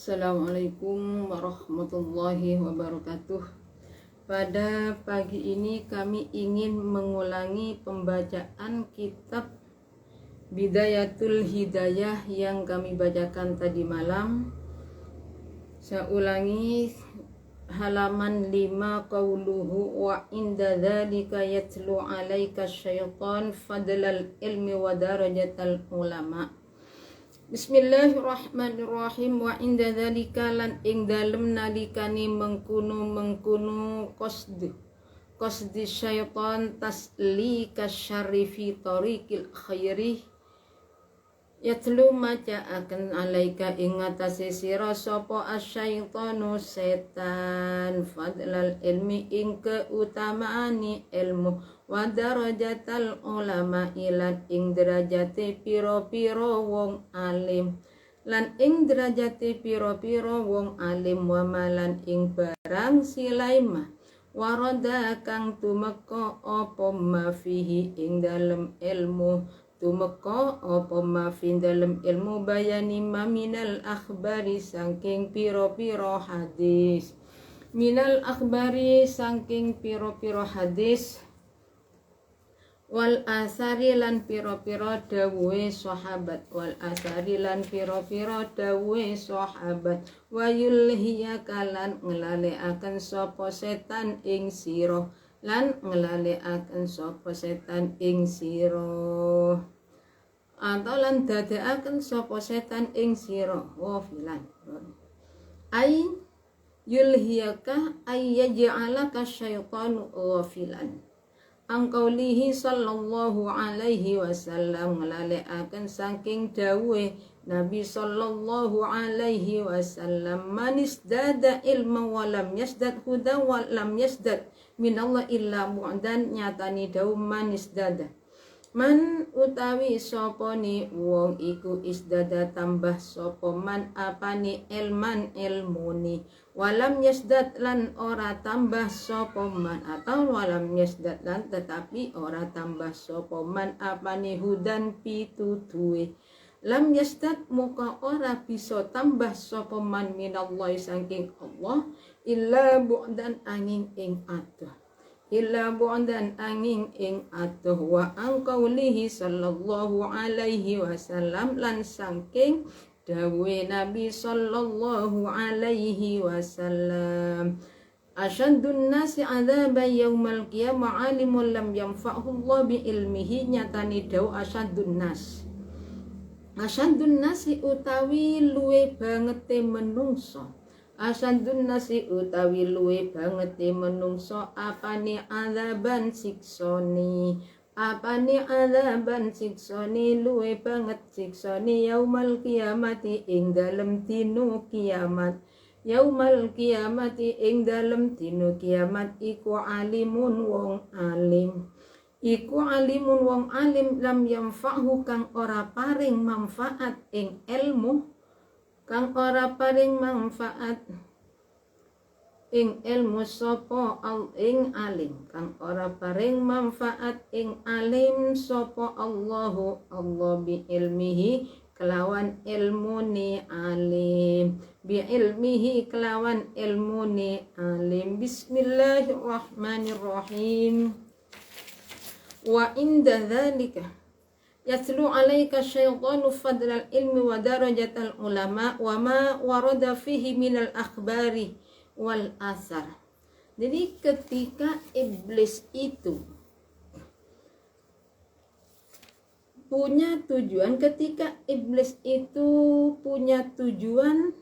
Assalamualaikum warahmatullahi wabarakatuh. Pada pagi ini kami ingin mengulangi pembacaan kitab Bidayatul Hidayah yang kami bacakan tadi malam. Saya ulangi halaman 5, qauluhu wa inda dzalika yatlu 'alaika syaitan fadlal ilmi wa darajatal ulama. Bismillahirrahmanirrahim. Wa inda dzalika lan ing dalem nalikane mengkono qasdi syaitan taslika syarri fi tariqil khairi yatlu maca akan alaika ing atase sira sapa asyaitanu setan fadlal ilmi ing keutamaane ilmu wa darajatal ulama ilan ing derajate pira-pira wong alim lan ing derajate pira-pira wong alim wa malan ing barang silaimah warada kang tumeka apa mafihi ing dalem ilmu tumeka apa mafin dalem ilmu bayani minal akhbari saking pira-pira hadis minal akhbari saking pira-pira hadis wal asari lan pira-pira dawuhe sahabat wal asari lan pira-pira dawuhe sahabat wa yulhiya kalan ngelalekaken sapa setan ing sira lan ngelalekaken sapa setan ing sira atau lan dadekaken sapa setan ing sira wa filan ay yulhiyaka ay yaj'alaka syaitanu ghafilan angkaulihi sallallahu alaihi wasallam ngelalekaken saking dawuhe Nabi sallallahu alaihi wasallam manis dada ilma walam yasdad huda walam yasdad minallah illa mu'dan nyatani dawuh manis dada man utawi sapa ni wong iku isdada tambah sapa man apani ilman ilmuni walam yasdad lan ora tambah sapa man atau walam yasdad lan tetapi ora tambah sapa man apani hudan pitutuhe lam yasdad muka ora bisa tambah sapa man minallahi saking Allah illa bu'dan angin ing adoh illa bu'dan angin ing adoh wa angkaulihi sallallahu alaihi wasallam lan saking dawuhe Nabi sallallahu alaihi wasallam asyadun nasi adzaban yaumal qiyamah alimun lam yanfa'hu Allah bi ilmihi nyatani dawuh asyadun nasi utawi luwe bangete menungso asyadun nasi utawi luwe bangete menungso apane adzaban siksoni apane adzaban siksoni luwe banget siksoni yaumal kiamati ing dalem dino kiamat yaumal kiamati ing dalem dino kiamat iku alimun wong alim lam yanfa'hu kang ora paring manfaat ing ilmu kang ora paring manfaat ing ilmu sapa ing alim kang ora paring manfaat ing alim sapa Allah bi ilmihi kelawan ilmune alim bi ilmihi kelawan ilmune alim. Bismillahirrahmanirrahim. Wa inda dzalika yatlu 'alaika syaitanu fadlal ilmi wa darajatal ulama wa ma warada fihi minal akhbari wal asar. Jadi ketika iblis itu punya tujuan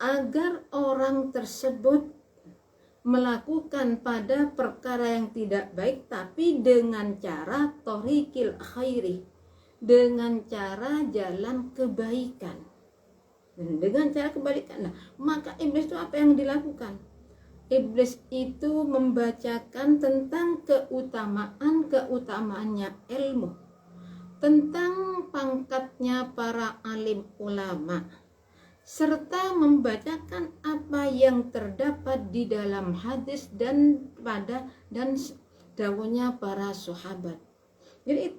agar orang tersebut melakukan pada perkara yang tidak baik tapi dengan cara thoriqil khairi, dengan cara jalan kebaikan. Dan dengan cara kebalikan, maka iblis itu apa yang dilakukan? Iblis itu membacakan tentang keutamaannya ilmu, tentang pangkatnya para alim ulama, serta membacakan apa yang terdapat di dalam hadis dan dawuhnya para sahabat. Jadi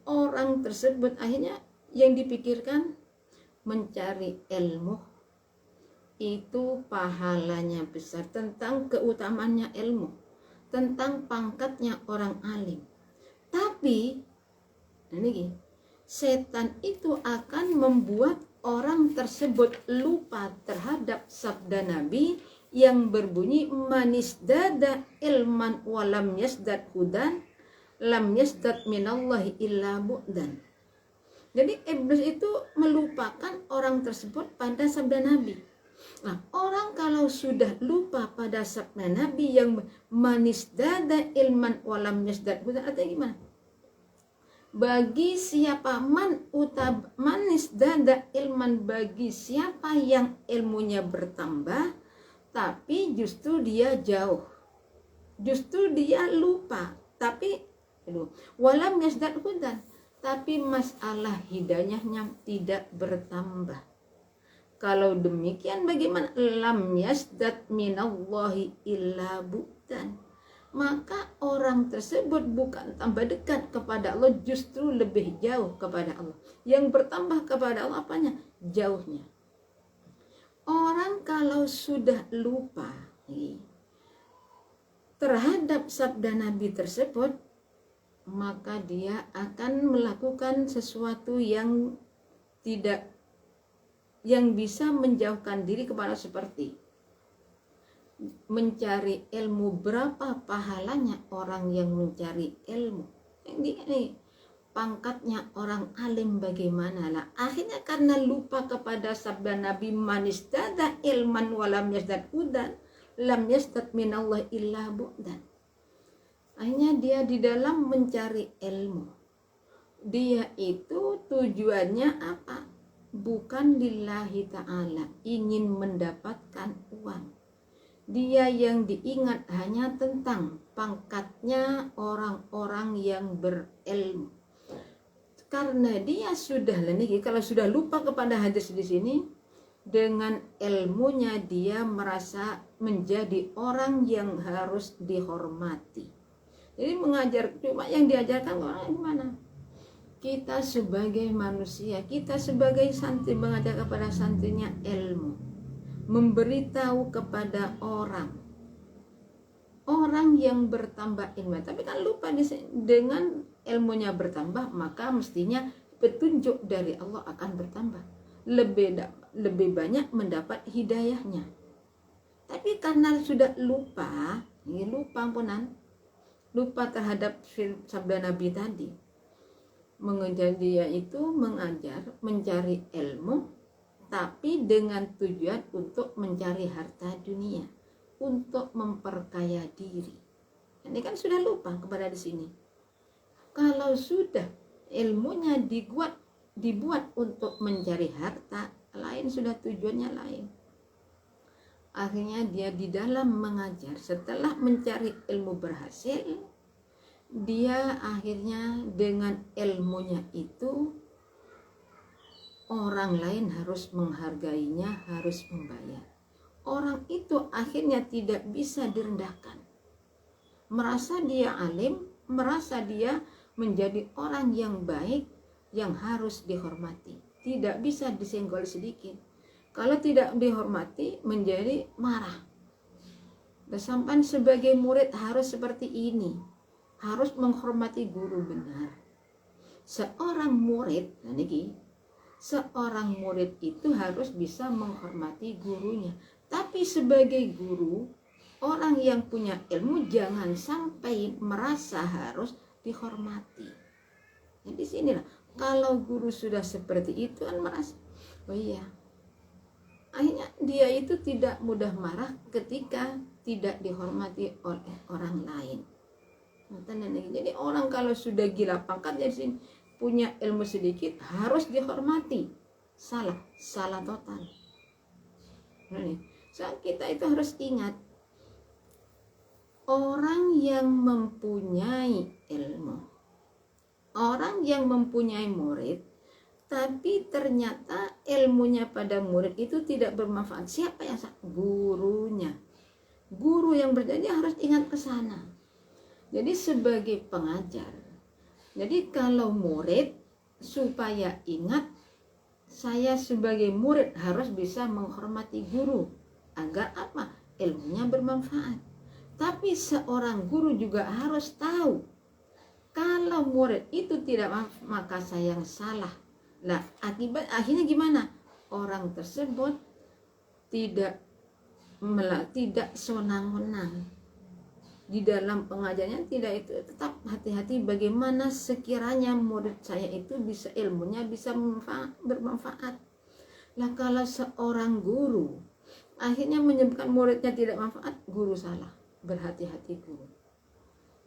orang tersebut akhirnya yang dipikirkan mencari ilmu itu pahalanya besar, tentang keutamaannya ilmu, tentang pangkatnya orang alim. Tapi ini setan itu akan membuat orang tersebut lupa terhadap sabda Nabi yang berbunyi manisdada ilman walam yasdad hudan lam yasdad minallahi illa bu'dan. Jadi iblis itu melupakan orang tersebut pada sabda Nabi. Nah, orang kalau sudah lupa pada sabda Nabi yang manisdada ilman walam yasdad hudan, artinya gimana? Bagi siapa manis dada ilman, bagi siapa yang ilmunya bertambah tapi justru dia jauh, justru dia lupa, tapi walam yasdad hudan, tapi masalah hidayahnya tidak bertambah. Kalau demikian bagaimana? Lam yasdad minallahi illa bu'dan, maka orang tersebut bukan tambah dekat kepada Allah, justru lebih jauh kepada Allah. Yang bertambah kepada Allah apanya? Jauhnya. Orang kalau sudah lupa terhadap sabda Nabi tersebut, maka dia akan melakukan sesuatu yang bisa menjauhkan diri kepada, seperti mencari ilmu. Berapa pahalanya orang yang mencari ilmu? Ini pangkatnya orang alim bagaimana lah. Akhirnya karena lupa kepada sabda Nabi manisdada ilman walam yasdad hudan lam yasdad minallah illa bu'dan. Akhirnya dia di dalam mencari ilmu, dia itu tujuannya apa? Bukan lillahi ta'ala, ingin mendapatkan uang. Dia yang diingat hanya tentang pangkatnya orang-orang yang berilmu. Karena dia sudah kalau sudah lupa kepada hadis di sini, dengan ilmunya dia merasa menjadi orang yang harus dihormati. Jadi mengajar, cuma yang diajarkan orang gimana? Kita sebagai manusia, kita sebagai santri mengajar kepada santrinya ilmu, memberitahu kepada orang yang bertambah ilmu. Tapi kan lupa dengan ilmunya bertambah, maka mestinya petunjuk dari Allah akan bertambah, lebih banyak mendapat hidayahnya. Tapi karena sudah lupa terhadap sabda Nabi tadi, mengejar dia itu mencari ilmu, tapi dengan tujuan untuk mencari harta dunia, untuk memperkaya diri. Ini kan sudah lupa kepada di sini. Kalau sudah ilmunya dibuat untuk mencari harta, lain sudah tujuannya lain. Akhirnya dia di dalam mengajar, setelah mencari ilmu berhasil, dia akhirnya dengan ilmunya itu orang lain harus menghargainya, harus membayar. Orang itu akhirnya tidak bisa direndahkan, merasa dia alim, merasa dia menjadi orang yang baik, yang harus dihormati, tidak bisa disenggol sedikit. Kalau tidak dihormati menjadi marah. Sampai sebagai murid harus seperti ini, harus menghormati guru benar. Seorang murid itu harus bisa menghormati gurunya. Tapi sebagai guru, orang yang punya ilmu jangan sampai merasa harus dihormati. Jadi sinilah, kalau guru sudah seperti itu kan merasa, oh iya, akhirnya dia itu tidak mudah marah ketika tidak dihormati oleh orang lain. Jadi orang kalau sudah gila pangkat dari sini, punya ilmu sedikit harus dihormati, salah total. So, kita itu harus ingat, orang yang mempunyai ilmu, orang yang mempunyai murid, tapi ternyata ilmunya pada murid itu tidak bermanfaat. Siapa yang gurunya? Guru yang berjanji harus ingat ke sana. Jadi sebagai pengajar, jadi kalau murid supaya ingat saya sebagai murid harus bisa menghormati guru agar apa? Ilmunya bermanfaat. Tapi seorang guru juga harus tahu kalau murid itu tidak maka saya yang salah. Nah, akhirnya gimana? Orang tersebut tidak sewenang-wenang di dalam pengajarnya, tidak, itu tetap hati-hati bagaimana sekiranya murid saya itu bisa ilmunya bisa bermanfaat. Lah kalau seorang guru akhirnya menyebabkan muridnya tidak manfaat, guru salah. Berhati-hati guru.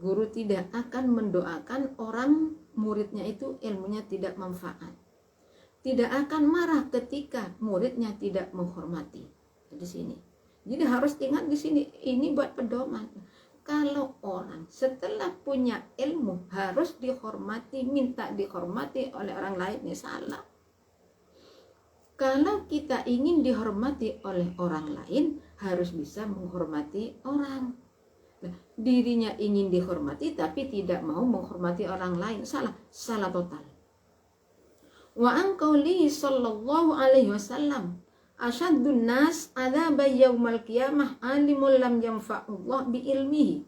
Guru tidak akan mendoakan orang muridnya itu ilmunya tidak manfaat. Tidak akan marah ketika muridnya tidak menghormati. Di sini. Jadi harus ingat di sini, ini buat pedoman. Kalau orang setelah punya ilmu harus dihormati, minta dihormati oleh orang lain, ini salah. Kalau kita ingin dihormati oleh orang lain, harus bisa menghormati orang. Nah, dirinya ingin dihormati tapi tidak mau menghormati orang lain, salah total. Wa an qaulihi sallallahu alaihi wasallam, asyaddun nas adzaba yaumal qiyamah alimul lam yanfa'ullah bi ilmihi.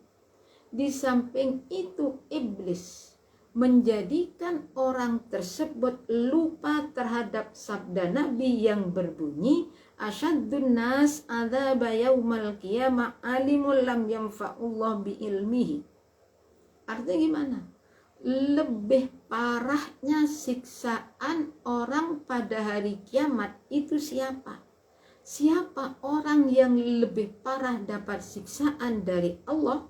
Di samping itu iblis menjadikan orang tersebut lupa terhadap sabda Nabi yang berbunyi asyaddun nas adzaba yaumal qiyamah alimul lam yanfa'ullah bi ilmihi. Artinya gimana? Lebih parahnya siksaan orang pada hari kiamat itu siapa? Siapa orang yang lebih parah dapat siksaan dari Allah?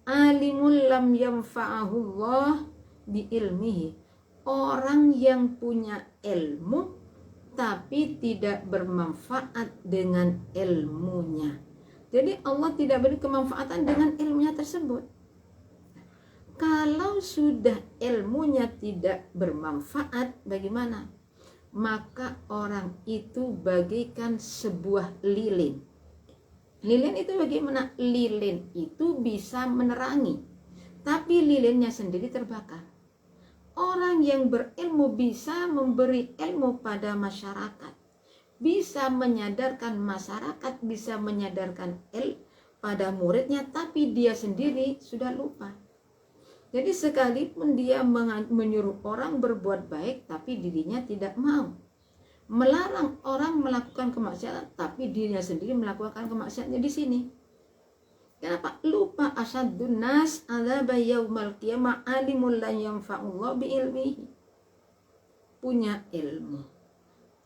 Alimul lam yanfa'ahullah bi ilmihi. Orang yang punya ilmu tapi tidak bermanfaat dengan ilmunya. Jadi Allah tidak beri kemanfaatan dengan ilmunya tersebut. Kalau sudah ilmunya tidak bermanfaat, bagaimana? Maka orang itu bagaikan sebuah lilin. Lilin itu bagaimana? Lilin itu bisa menerangi, tapi lilinnya sendiri terbakar. Orang yang berilmu bisa memberi ilmu pada masyarakat, bisa menyadarkan masyarakat, bisa menyadarkan pada muridnya, tapi dia sendiri sudah lupa. Jadi sekalipun dia menyuruh orang berbuat baik, tapi dirinya tidak mau. Melarang orang melakukan kemaksiatan, tapi dirinya sendiri melakukan kemaksiatan di sini. Kenapa? Lupa asyaddun nas adzaba yaumal qiyamah alimul la yanfa'ullah bi ilmihi. Punya ilmu,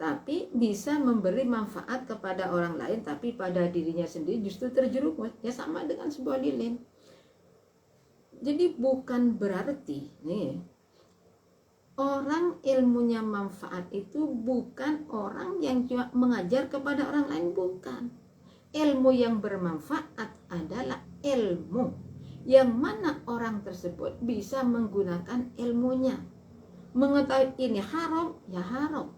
tapi bisa memberi manfaat kepada orang lain, tapi pada dirinya sendiri justru terjerumus. Ya sama dengan sebuah lilin. Jadi bukan berarti nih orang ilmunya manfaat itu bukan orang yang cuma mengajar kepada orang lain, bukan. Ilmu yang bermanfaat adalah ilmu yang mana orang tersebut bisa menggunakan ilmunya. Mengetahui ini haram, ya haram.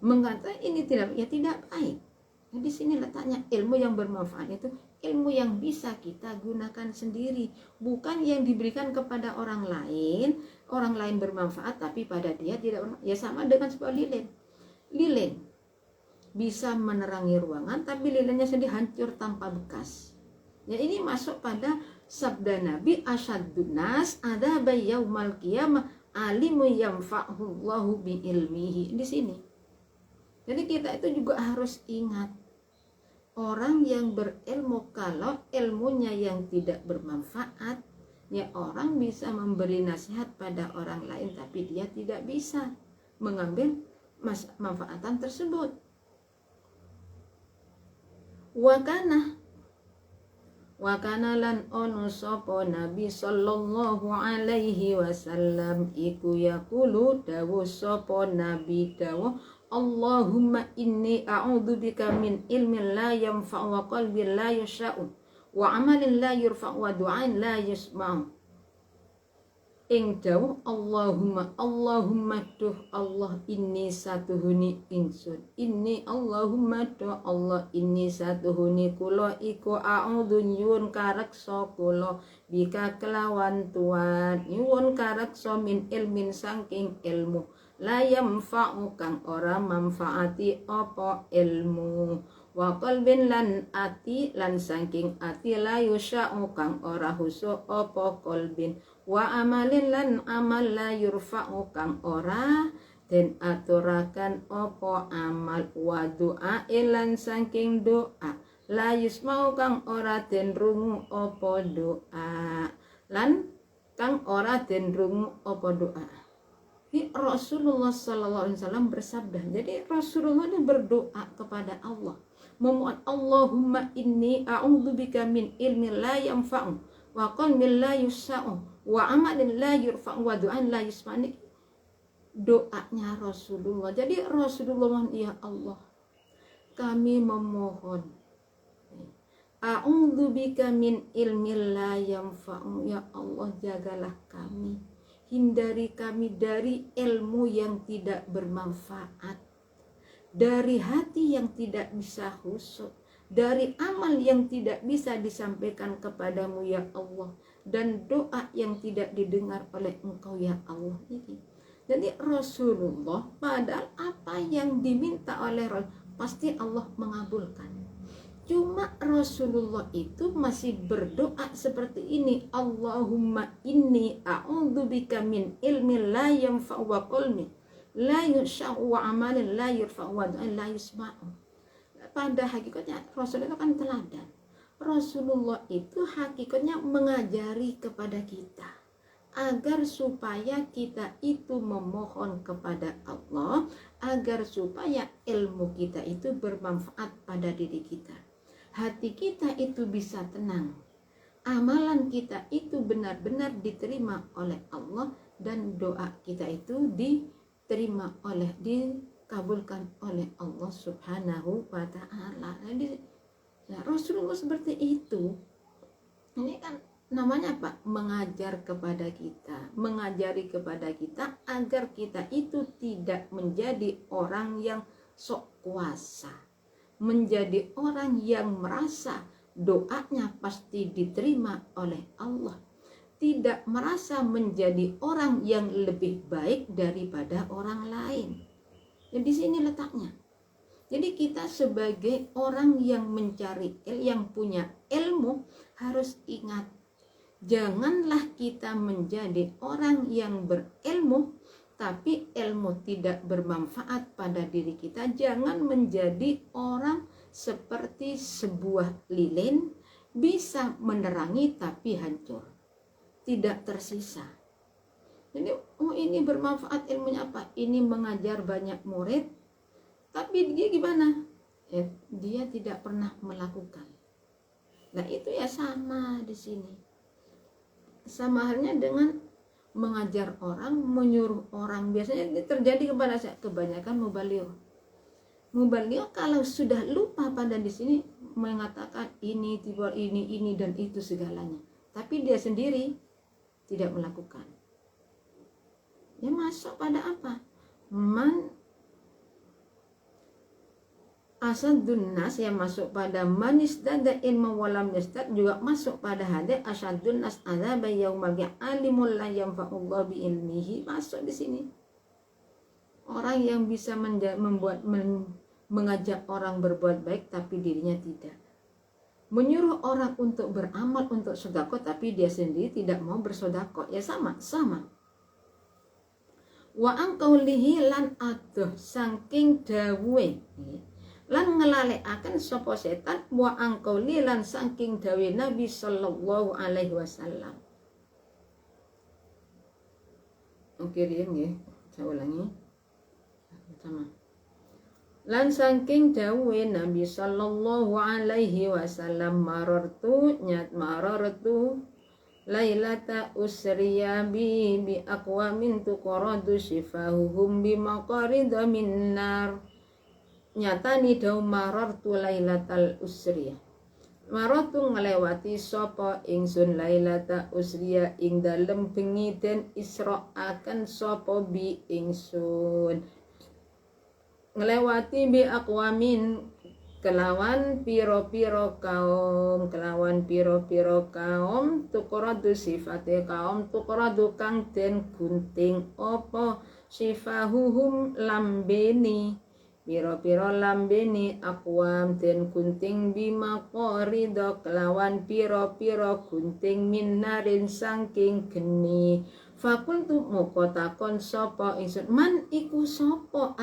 Mengetahui ini tidak, ya tidak baik. Nah, di sini letaknya ilmu yang bermanfaat itu ilmu yang bisa kita gunakan sendiri, bukan yang diberikan kepada orang lain bermanfaat tapi pada dia tidak bermanfaat. Ya sama dengan sebuah lilin. Lilin bisa menerangi ruangan tapi lilinnya sendiri hancur tanpa bekas. Ya ini masuk pada sabda Nabi asyaddun nas adzaba yaumal qiyamah alimu yanfa'ullahu bi ilmihi. Di sini. Jadi kita itu juga harus ingat, orang yang berilmu kalau ilmunya yang tidak bermanfaat, ya orang bisa memberi nasihat pada orang lain tapi dia tidak bisa mengambil manfaatan tersebut. Wakana lan ono sopo Nabi sallallahu alaihi wasallam iku yaqulu dawu sopo Nabi dawu Allahumma inni a'udzubika min ilmin la yanfa'u wa qalbin la yasha'u wa amalin la yurfa'u wa du'ain la yasma'u. Ing dawuh Allahumma duh Allah inni satuhuni ingsun. Allahumma duh Allah inni satuhuni kula iku a'udzu nyuwun kareksa kula bika kelawan Tuhan nyuwun kareksa min ilmin saking ilmu la yamfa'u kang ora manfaati apa ilmu, wa qalbin lan ati lan saking ati la yusya'u kang ora husu apa qalbin, wa amalin lan amal la yurfa'u kang ora den aturakan apa amal, wa doa lan saking doa la yusmau kang ora den rungu apa doa, lan kang ora den rungu apa doa. Ini Rasulullah SAW bersabda. Jadi Rasulullah ini berdoa kepada Allah, memohon, Allahumma inni a'udzubika min ilmin la yanfa'u wa qalbin la yusa'u wa amalin la yurfa'u wa du'an la yusma'u. Doanya Rasulullah. Jadi Rasulullah, ya Allah, kami memohon, a'udzubika min ilmin la yanfa'u, ya Allah, jagalah kami, hindari kami dari ilmu yang tidak bermanfaat, dari hati yang tidak bisa khusyuk, dari amal yang tidak bisa disampaikan kepadamu ya Allah, dan doa yang tidak didengar oleh Engkau ya Allah. Ini jadi Rasulullah, padahal apa yang diminta oleh Rasul pasti Allah mengabulkan. Cuma Rasulullah itu masih berdoa seperti ini, Allahumma inni a'udzubika min ilmin la yanfa'u wa qalbin la yusya'u wa amalin la yurfa'u wa du'an la yusma'u. Pada hakikatnya Rasulullah itu kan teladan. Rasulullah itu hakikatnya mengajari kepada kita agar supaya kita itu memohon kepada Allah, agar supaya ilmu kita itu bermanfaat pada diri kita, hati kita itu bisa tenang, amalan kita itu benar-benar diterima oleh Allah, dan doa kita itu diterima oleh, dikabulkan oleh Allah Subhanahu wa ta'ala. Jadi ya, Rasulullah seperti itu. Ini kan namanya apa? Mengajar kepada kita, mengajari kepada kita agar kita itu tidak menjadi orang yang sok kuasa, menjadi orang yang merasa doanya pasti diterima oleh Allah, tidak merasa menjadi orang yang lebih baik daripada orang lain. Jadi di sini letaknya. Jadi kita sebagai orang yang mencari, yang punya ilmu, harus ingat, janganlah kita menjadi orang yang berilmu tapi ilmu tidak bermanfaat pada diri kita. Jangan menjadi orang seperti sebuah lilin, bisa menerangi tapi hancur, tidak tersisa. Jadi ini bermanfaat ilmunya apa? Ini mengajar banyak murid, tapi dia gimana? Dia tidak pernah melakukan. Nah itu ya sama di sini. Sama halnya dengan mengajar orang, menyuruh orang. Biasanya ini terjadi kepada saya, kebanyakan mubaligh. Mubaligh kalau sudah lupa pada di sini mengatakan ini, tiba ini dan itu segalanya, tapi dia sendiri tidak melakukan. Dia masuk pada apa? Man asadun nas, yang masuk pada manis dada ilmu walam yastad, juga masuk pada hadis asadun nas adzaba yaumal alimul la yanfa'ullah bi ilmihi, masuk di sini. Orang yang bisa mengajak orang berbuat baik tapi dirinya tidak, menyuruh orang untuk beramal, untuk sedekah tapi dia sendiri tidak mau bersedekah, ya sama. Wa angkaulihi lan aduh saking dawuhe, lan ngelalekaken sapa setan wa angkauli lan saking dawe Nabi sallallahu alaihi wasallam. Oke, riyen nggih, saya ulangi. Sama. Lan saking dawe Nabi sallallahu alaihi wasallam, marartu lailata usriya bi aqwamin tuqradu shifahuhum bi maqarida min nar. Nyatani daw marartu lailatal usriya, marartu ngelewati sapa ingsun lailata usriya ing dalem bengi den isra akan sapa bi ingsun, ngelewati bi aqwamin kelawan piro-piro kaum tukuradu sifate kaum tukuradu kang den gunting opo sifahuhum lambeni piro-piro lambeni akwam den gunting bima korido kelawan piro-piro gunting minarin sangking geni fakultu moko takon sapa ingsun man iku sapa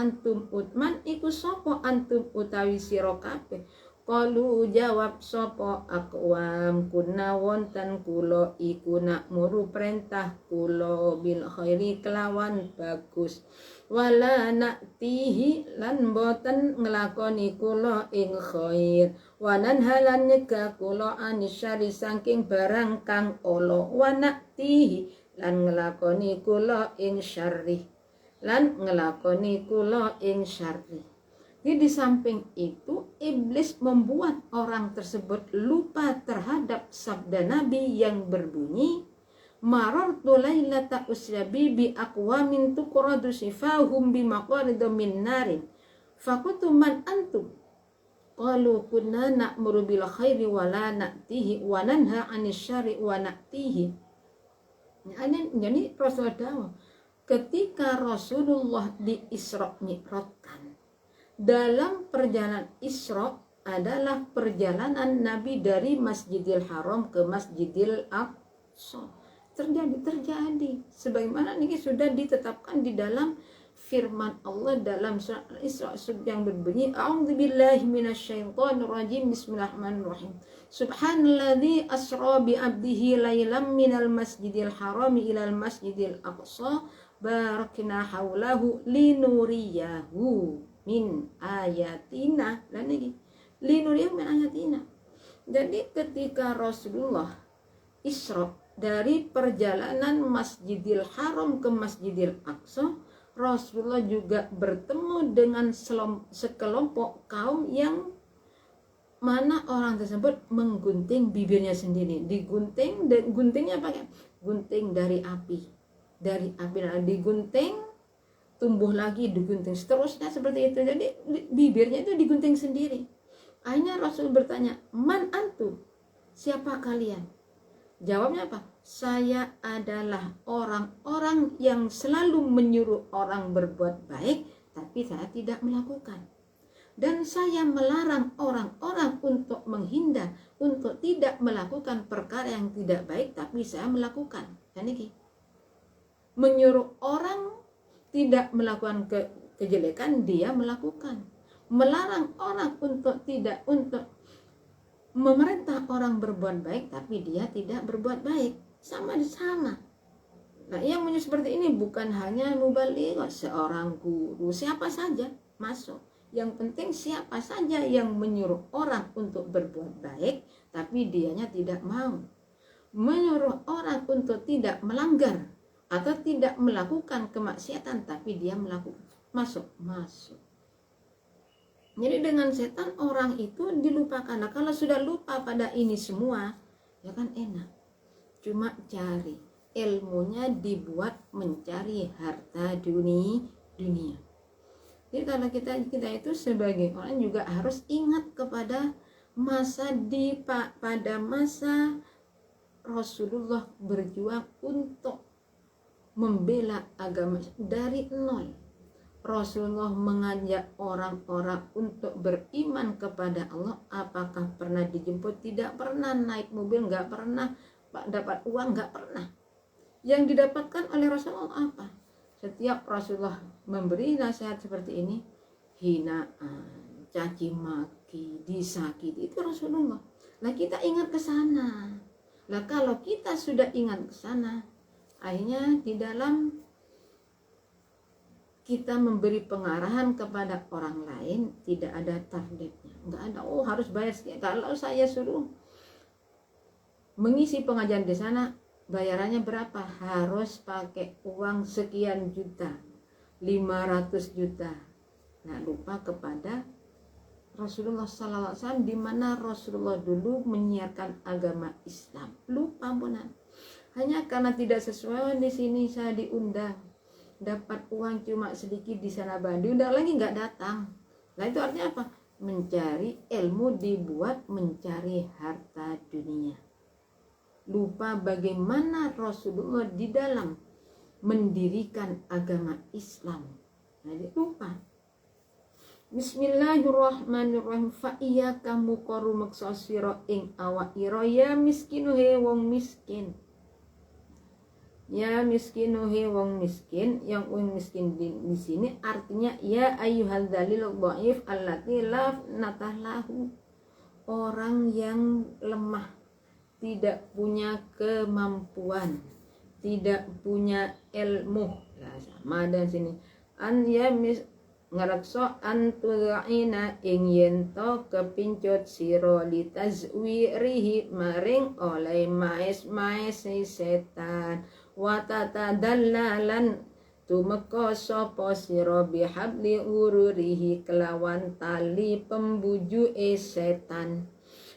antum utawi sira kabeh qalu jawab sapa akwam kunna wonten kula iku nakmuru perintah kula bil khairi kelawan bagus wala naktihi lan boten nglakoni kula ing khair wanan halan nyegah kula anisyari saking barang kang ala wa naktihi lan ngelakoni kula ing syarri Jadi di samping itu iblis membuat orang tersebut lupa terhadap sabda Nabi yang berbunyi marartu lailata usyabi bi aqwamin tuqradu sifahum bi maqaridu min narin faqutu man antum qalu kunna na'muru bil khairi wa la na'tihi wa nanha 'anil syarri wa na'tihi. Jadi Rasulullah ketika Rasulullah di Isra Mi'rajkan dalam perjalanan Isra adalah perjalanan Nabi dari Masjidil Haram ke Masjidil Aqsa terjadi sebagaimana ini sudah ditetapkan di dalam firman Allah dalam surat Al-Isra yang berbunyi a'udzubillahi minasyaitonirrajim bismillahirrahmanirrahim subhanalladzi asra bi 'abdihi lailam minal masjidil harami ilal masjidil aqsa barakna haulahu linuriyahu min ayatina dan lagi linuriyahu min ayatina. Jadi ketika Rasulullah Isra dari perjalanan Masjidil Haram ke Masjidil Aqsa, Rasulullah juga bertemu dengan sekelompok kaum yang mana orang tersebut menggunting bibirnya sendiri, digunting dan guntingnya pakai gunting dari api, digunting tumbuh lagi digunting seterusnya seperti itu. Jadi bibirnya itu digunting sendiri. Akhirnya Rasul bertanya, man antum, siapa kalian? Jawabnya apa? Saya adalah orang-orang yang selalu menyuruh orang berbuat baik, tapi saya tidak melakukan. Dan saya melarang orang-orang untuk menghindar, untuk tidak melakukan perkara yang tidak baik, tapi saya melakukan. Jadi menyuruh orang tidak melakukan kejelekan, dia melakukan. Melarang orang untuk memerintah orang berbuat baik, tapi dia tidak berbuat baik. Sama-sama. Nah, yang menyuruh seperti ini bukan hanya mubaligh, seorang guru, siapa saja masuk. Yang penting siapa saja yang menyuruh orang untuk berbuat baik, tapi dianya tidak mau. Menyuruh orang untuk tidak melanggar atau tidak melakukan kemaksiatan, tapi dia melakukan. Masuk. Jadi dengan setan orang itu dilupakan. Nah, kalau sudah lupa pada ini semua, ya kan enak. Cuma cari ilmunya dibuat mencari harta dunia. Jadi kalau kita itu sebagai orang juga harus ingat kepada pada masa Rasulullah berjuang untuk membela agama dari nol. Rasulullah mengajak orang-orang untuk beriman kepada Allah. Apakah pernah dijemput? Tidak pernah. Naik mobil nggak pernah. Dapat uang nggak pernah. Yang didapatkan oleh Rasulullah apa? Setiap Rasulullah memberi nasihat seperti ini, hinaan, caci maki, disakiti, itu Rasulullah. Nah, kita ingat ke sana. Nah, kalau kita sudah ingat ke sana, akhirnya di dalam kita memberi pengarahan kepada orang lain tidak ada targetnya, nggak ada harus bayar sekian. Kalau saya suruh mengisi pengajian di sana, bayarannya berapa? Harus pakai uang sekian juta, 500 juta. Nah, lupa kepada Rasulullah SAW, di mana Rasulullah dulu menyiarkan agama Islam. Lupa benar. Hanya karena tidak sesuai di sini saya diundang, dapat uang cuma sedikit di sana diundang lagi nggak datang. Nah, itu artinya apa? mencari ilmu dibuat mencari harta dunia. Lupa bagaimana Rasulullah di dalam mendirikan agama Islam. Jadi lupa. Bismillahirrahmanirrahim. Fa iya kamu koru maksa sira ing awak ira ya miskinu he wong miskin. Ya miskinu he wong miskin, yang wong miskin di sini artinya ya ayyuhal dzalil dhaif allati la natahlahu. Orang yang lemah, tidak punya kemampuan, tidak punya ilmu. Nah, sama dan sini. An ya ngarakso antu'ina ing yento kepincut siro litazwirihi maring oleh maes setan watata dallalan tumeka sapa sira bihabli ururihi kelawan tali pembujuke setan.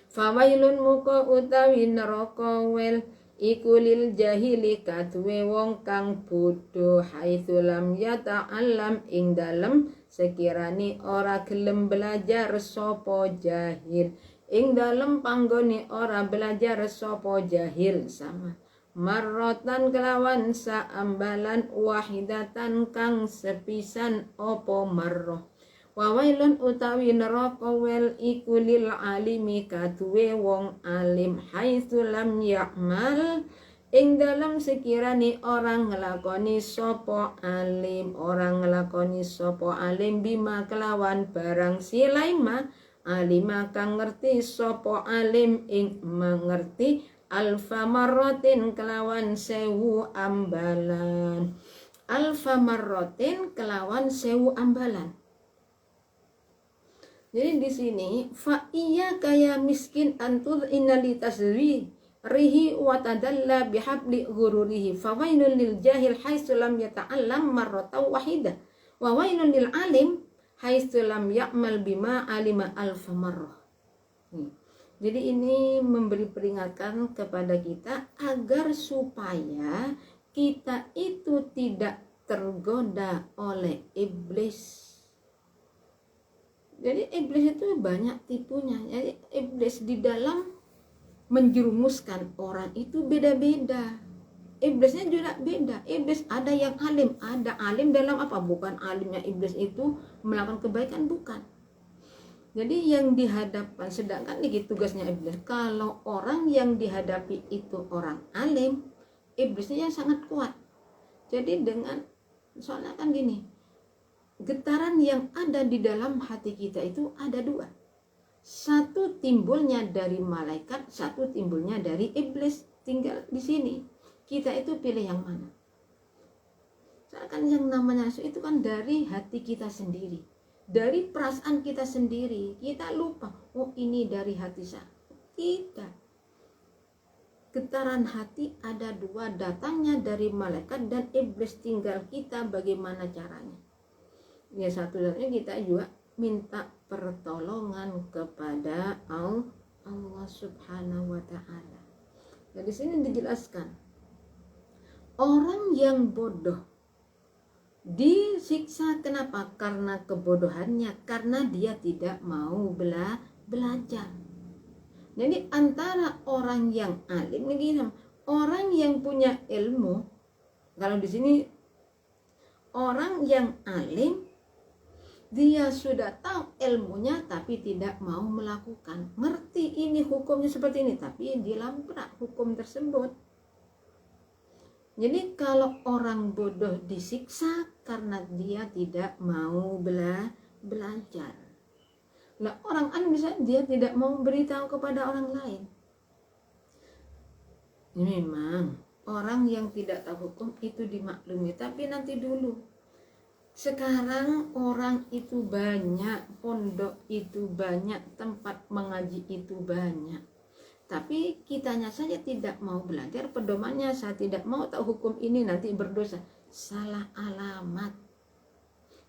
Fawailun muka utawi neraka wel iku lil jahili katwe wong kang bodho haitsu lam yata'allam ing dalem sekirane ora gelem belajar sapa jahil, ing dalem panggone ora belajar sapa jahil sama marrotan kelawan saambalan wahidatan kang sepisan opo marroh. Wawailun utawi neraka wel iku lil alimi katwe wong alim haitsu lam ya'mal ing dalam sekirane orang ngelakoni sopo alim, orang ngelakoni sopo alim bima kelawan barang silaima alima kang ngerti sopo alim ing mengerti alfa marrotin kelawan 1000 ambalan, alfa marrotin kelawan 1000 ambalan. Jadi di sini fa iya kaya miskin antud innalitas rihi wa tadalla bihabli ghururihi fawailul lil jahil haitsu lam yata'allam marratan wahidah wa wailul lil alim haitsu lam ya'mal bima alima alf marrah. Jadi ini memberi peringatan kepada kita agar supaya kita itu tidak tergoda oleh iblis. Jadi iblis itu banyak tipunya. Jadi iblis di dalam menjerumuskan orang itu beda-beda. Iblisnya juga beda. Iblis ada yang alim, ada alim dalam apa? Bukan alimnya iblis itu melakukan kebaikan, bukan. Jadi yang dihadapkan, sedangkan ini tugasnya iblis. Kalau orang yang dihadapi itu orang alim, iblisnya yang sangat kuat. Jadi dengan, soalnya kan gini, getaran yang ada di dalam hati kita itu ada dua. Satu timbulnya dari malaikat, satu timbulnya dari iblis. Tinggal di sini kita itu pilih yang mana. Soalnya kan yang namanya itu kan dari hati kita sendiri, dari perasaan kita sendiri. Kita lupa, oh ini dari hati saya. Tidak. Getaran hati ada dua, datangnya dari malaikat dan iblis. Tinggal kita bagaimana caranya. Ya satu-satunya kita juga minta pertolongan kepada Allah Subhanahu wa ta'ala. Nah, di sini dijelaskan orang yang bodoh disiksa kenapa? Karena kebodohannya, karena dia tidak mau belajar. Jadi antara orang yang alim begini, orang yang punya ilmu, kalau di sini orang yang alim dia sudah tahu ilmunya tapi tidak mau melakukan. Ngerti ini hukumnya seperti ini tapi dia lamprak hukum tersebut. Jadi kalau orang bodoh disiksa karena dia tidak mau belajar. Nah, orang alim bisa dia tidak mau beritahu kepada orang lain. Ini memang orang yang tidak tahu hukum itu dimaklumi, tapi nanti dulu. Sekarang orang itu banyak, pondok itu banyak, tempat mengaji itu banyak. Tapi kitanya saja tidak mau belajar, pedomannya saya tidak mau tahu hukum ini nanti berdosa. Salah alamat.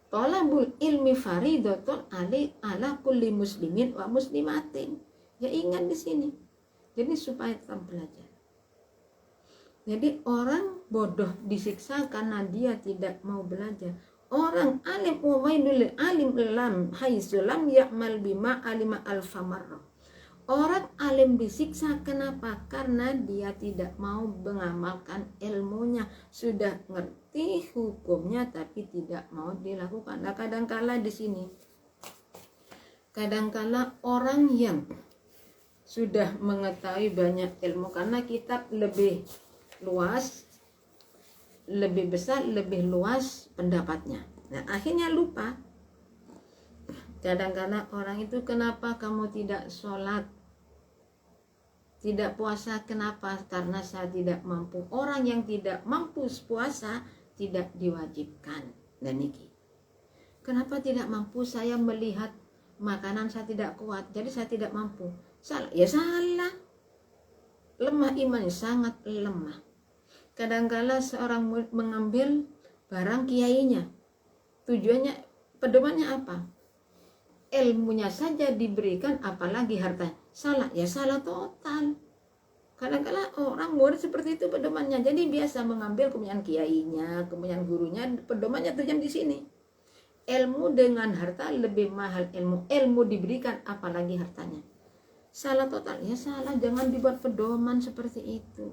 Thalabul ilmi faridatun ala kulli muslimin wa muslimatin. Ya ingat di sini. Jadi supaya tetap belajar. Jadi orang bodoh disiksa karena dia tidak mau belajar. orang alim wa wailul alim lam haitsu lam ya'mal bima alima alfamarra. Orang alim disiksa kenapa? Karena dia tidak mau mengamalkan ilmunya. Sudah ngerti hukumnya tapi tidak mau dilakukan. Nah, kadangkala di sini, kadangkala orang yang sudah mengetahui banyak ilmu karena kitab lebih luas, lebih besar, lebih luas pendapatnya. Nah, akhirnya lupa. Kadang-kadang orang itu, kenapa kamu tidak sholat, tidak puasa? Kenapa? Karena saya tidak mampu. Orang yang tidak mampu puasa tidak diwajibkan. Dan niki, kenapa tidak mampu? Saya melihat makanan saya tidak kuat, jadi saya tidak mampu. Salah? Ya salah. Lemah iman, sangat lemah. Kadangkala seorang murid mengambil barang kiainya, tujuannya, pedomannya apa? Ilmunya saja diberikan, apalagi harta. Salah? Ya salah total. Kadang-kadang orang murid seperti itu pedomannya. Jadi biasa mengambil kemudian kiainya, kemudian gurunya, pedomannya tujuan di sini. Ilmu dengan harta lebih mahal ilmu. Ilmu diberikan, apalagi hartanya. Salah total? Ya salah. Jangan dibuat pedoman seperti itu.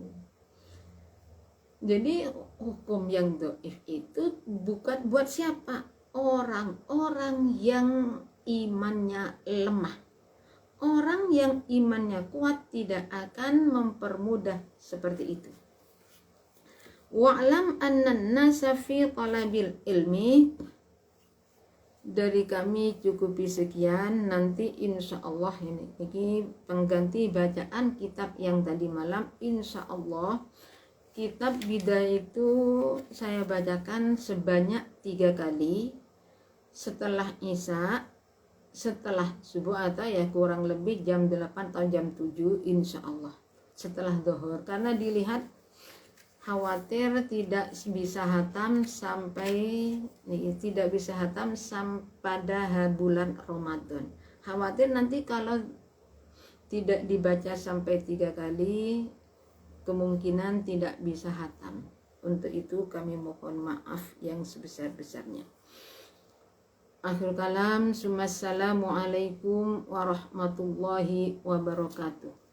Jadi hukum yang dhaif itu bukan buat siapa? Orang-orang yang imannya lemah. Orang yang imannya kuat tidak akan mempermudah seperti itu. Wa'lam anna an-nasa fi talabil ilmi. Dari kami cukupi sekian. Nanti insya Allah ini pengganti bacaan kitab yang tadi malam. Insya Allah kitab Bidayah itu saya bacakan sebanyak 3 kali setelah Isya, setelah subuh, atau ya kurang lebih jam 8 atau jam 7 insya Allah setelah zuhur, karena dilihat khawatir tidak bisa hatam sampai pada bulan Ramadan. Khawatir nanti kalau tidak dibaca sampai 3 kali kemungkinan tidak bisa hatam. Untuk itu kami mohon maaf yang sebesar-besarnya. Akhir kalam, assalamualaikum warahmatullahi wabarakatuh.